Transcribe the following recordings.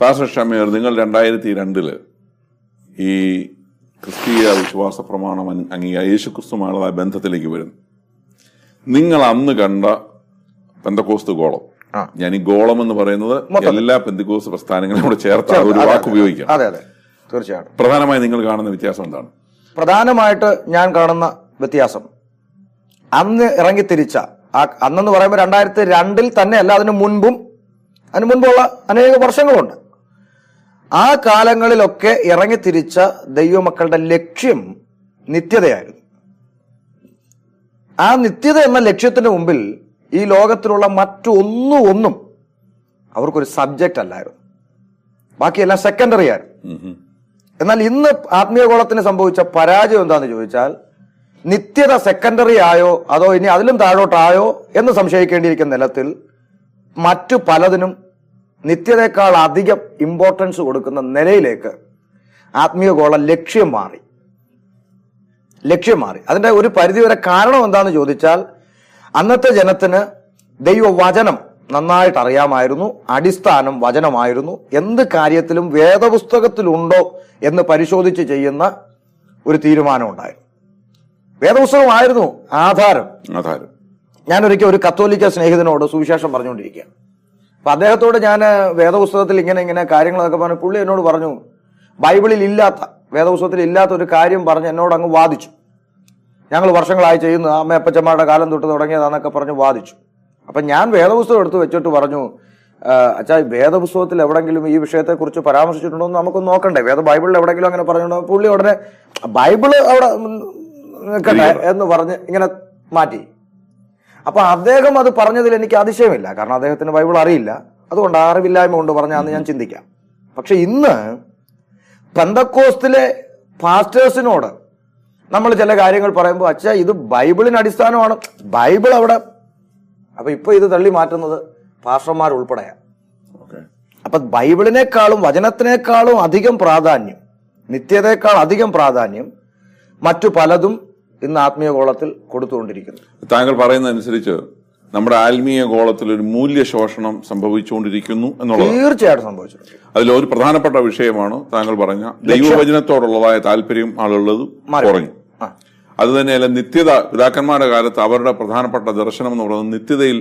Pastor Shameer, നിങ്ങൾ 2002 ഈ ക്രിസ്തീയ വിശ്വാസ പ്രമാണം യേശുക്രിസ്തുമായുള്ള ബന്ധത്തിലേക്ക് വരുന്നു. നിങ്ങൾ അന്ന് കണ്ട പെന്തക്കോസ്ത് ഗോളം, ഞാൻ ഈ ഗോളം എന്ന് പറയുന്നത് എല്ലാ പെന്തക്കോസ്ത് പ്രസ്ഥാനങ്ങളും കൂടെ ചേർത്ത് ഒരു വാക്ക് ഉപയോഗിക്കാം. അതെ അതെ, തീർച്ചയായിട്ടും. പ്രധാനമായി നിങ്ങൾ കാണുന്ന വ്യത്യാസം എന്താണ്? പ്രധാനമായിട്ട് ഞാൻ കാണുന്ന വ്യത്യാസം, അന്ന് ഇറങ്ങിത്തിരിച്ച അന്നെന്ന് പറയുമ്പോൾ 2002 തന്നെ അല്ല, അതിനു മുൻപുള്ള അനേക വർഷങ്ങളുണ്ട്. ആ കാലങ്ങളിലൊക്കെ ഇറങ്ങിത്തിരിച്ച ദൈവമക്കളുടെ ലക്ഷ്യം നിത്യതയായിരുന്നു. ആ നിത്യത എന്ന ലക്ഷ്യത്തിന് മുമ്പിൽ ഈ ലോകത്തിലുള്ള മറ്റൊന്നും അവർക്കൊരു സബ്ജക്റ്റ് അല്ലായിരുന്നു. ബാക്കിയെല്ലാം സെക്കൻഡറി ആയിരുന്നു. എന്നാൽ ഇന്ന് ആത്മീയഗോളത്തിന് സംഭവിച്ച പരാജയം എന്താണെന്ന് ചോദിച്ചാൽ, നിത്യത സെക്കൻഡറി ആയോ അതോ ഇനി അതിലും താഴോട്ടായോ എന്ന് സംശയിക്കേണ്ടിയിരിക്കുന്ന നിലത്തിൽ മറ്റു പലതിനും നിത്യതയേക്കാൾ അധികം ഇമ്പോർട്ടൻസ് കൊടുക്കുന്ന നിലയിലേക്ക് ആത്മീയഗോളം ലക്ഷ്യം മാറി. അതിന്റെ ഒരു പരിധിവരെ കാരണം എന്താണെന്ന് ചോദിച്ചാൽ, അന്നത്തെ ജനത്തിന് ദൈവവചനം നന്നായിട്ട് അറിയാമായിരുന്നു. അടിസ്ഥാനം വചനമായിരുന്നു. എന്ത് കാര്യത്തിലും വേദപുസ്തകത്തിലുണ്ടോ എന്ന് പരിശോധിച്ച് ചെയ്യുന്ന ഒരു തീരുമാനം ഉണ്ടായിരുന്നു. വേദപുസ്തകമായിരുന്നു ആധാരം. ഞാനൊരിക്കൽ ഒരു കത്തോലിക്ക സ്നേഹിതനോട് സുവിശേഷം പറഞ്ഞുകൊണ്ടിരിക്കുകയാണ്. അപ്പൊ അദ്ദേഹത്തോട് ഞാൻ വേദപുസ്തകത്തിൽ ഇങ്ങനെ കാര്യങ്ങളൊക്കെ പറഞ്ഞു. പുള്ളി എന്നോട് പറഞ്ഞു, ബൈബിളിൽ ഇല്ലാത്ത, വേദപുസ്തകത്തിൽ ഇല്ലാത്ത ഒരു കാര്യം പറഞ്ഞ് എന്നോട് അങ്ങ് വാദിച്ചു. ഞങ്ങൾ വർഷങ്ങളായി ചെയ്യുന്ന അമ്മയപ്പച്ചന്മാരുടെ കാലം തൊട്ട് തുടങ്ങിയതാന്നൊക്കെ പറഞ്ഞ് വാദിച്ചു. അപ്പൊ ഞാൻ വേദപുസ്തകം എടുത്ത് വെച്ചിട്ട് പറഞ്ഞു, അച്ഛാ, വേദപുസ്തകത്തിൽ എവിടെങ്കിലും ഈ വിഷയത്തെക്കുറിച്ച് പരാമർശിച്ചിട്ടുണ്ടോ എന്ന് നമുക്ക് നോക്കണ്ടേ? ബൈബിളിൽ എവിടെങ്കിലും അങ്ങനെ പറഞ്ഞിട്ടുണ്ടോ? പുള്ളി ഉടനെ ബൈബിള് അവിടെ നിൽക്കട്ടെ എന്ന് പറഞ്ഞ് ഇങ്ങനെ മാറ്റി. അപ്പൊ അദ്ദേഹം അത് പറഞ്ഞതിൽ എനിക്ക് അതിശയമില്ല, കാരണം അദ്ദേഹത്തിന് ബൈബിൾ അറിയില്ല. അതുകൊണ്ട് അറിവില്ലായ്മ കൊണ്ട് പറഞ്ഞാന്ന് ഞാൻ ചിന്തിക്കാം. പക്ഷെ ഇന്ന് പെന്തക്കോസ്തിലെ പാസ്റ്റേഴ്സിനോട് നമ്മൾ ചില കാര്യങ്ങൾ പറയുമ്പോൾ, അച്ഛാ, ഇത് ബൈബിളിന് അടിസ്ഥാനമാണ്, ബൈബിൾ അവിടെ. അപ്പൊ ഇപ്പൊ ഇത് തള്ളി മാറ്റുന്നത് പാസ്റ്റർമാർ ഉൾപ്പെടെയാണ്. അപ്പൊ ബൈബിളിനേക്കാളും വചനത്തിനേക്കാളും അധികം പ്രാധാന്യം, നിത്യതയേക്കാൾ അധികം പ്രാധാന്യം മറ്റു പലതും ഇന്ന് ആത്മീയ ഗോളത്തിൽ കൊടുത്തുകൊണ്ടിരിക്കുന്നു. താങ്കൾ പറയുന്നതനുസരിച്ച് നമ്മുടെ ആത്മീയ ഗോളത്തിൽ ഒരു മൂല്യശോഷണം സംഭവിച്ചുകൊണ്ടിരിക്കുന്നു എന്നുള്ളത് തീർച്ചയായിട്ടും സംഭവിച്ചിട്ടുണ്ട്. അതിലൊരു പ്രധാനപ്പെട്ട വിഷയമാണ് താങ്കൾ പറഞ്ഞ ദൈവവചനത്തോടുള്ളതായ താല്പര്യം ആളുള്ളത് കുറഞ്ഞു. അത് തന്നെയല്ല, നിത്യത, പിതാക്കന്മാരുടെ കാലത്ത് അവരുടെ പ്രധാനപ്പെട്ട ദർശനം എന്ന് പറയുന്നത് നിത്യതയിൽ,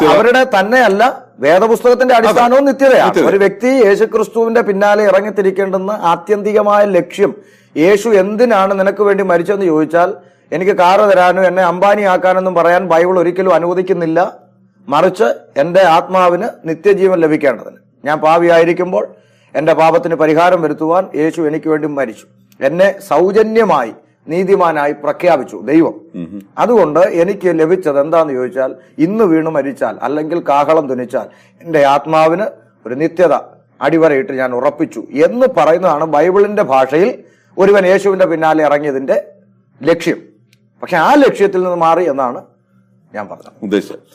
അവരുടെ തന്നെയല്ല, വേദപുസ്തകത്തിന്റെ അടിസ്ഥാനവും നിത്യതയാണ്. ഒരു വ്യക്തി യേശുക്രിസ്തുവിന്റെ പിന്നാലെ ഇറങ്ങിത്തിരിക്കേണ്ടുന്ന ആത്യന്തികമായ ലക്ഷ്യം, യേശു എന്തിനാണ് നിനക്ക് വേണ്ടി മരിച്ചതെന്ന് ചോദിച്ചാൽ, എനിക്ക് കാറ് തരാനോ എന്നെ അംബാനി ആക്കാനൊന്നും പറയാൻ ബൈബിൾ ഒരിക്കലും അനുവദിക്കുന്നില്ല. മറിച്ച് എന്റെ ആത്മാവിന് നിത്യജീവൻ ലഭിക്കേണ്ടതിന്, ഞാൻ പാപിയായിരിക്കുമ്പോൾ എന്റെ പാപത്തിന് പരിഹാരം വരുത്തുവാൻ യേശു എനിക്ക് വേണ്ടി മരിച്ചു, എന്നെ സൗജന്യമായി നീതിമാനായി പ്രഖ്യാപിച്ചു ദൈവം. അതുകൊണ്ട് എനിക്ക് ലഭിച്ചത് എന്താന്ന് ചോദിച്ചാൽ, ഇന്ന് വീണ് മരിച്ചാൽ അല്ലെങ്കിൽ കാഹളം ധ്വനിച്ചാൽ എന്റെ ആത്മാവിന് ഒരു നിത്യത അടിവരയിട്ട് ഞാൻ ഉറപ്പിച്ചു എന്ന് പറയുന്നതാണ് ബൈബിളിന്റെ ഭാഷയിൽ ഒരുവൻ യേശുവിന്റെ പിന്നാലെ ഇറങ്ങിയതിന്റെ ലക്ഷ്യം. പക്ഷെ ആ ലക്ഷ്യത്തിൽ നിന്ന് മാറി എന്നാണ് ഞാൻ പറഞ്ഞത്, ഉദ്ദേശിച്ചത്.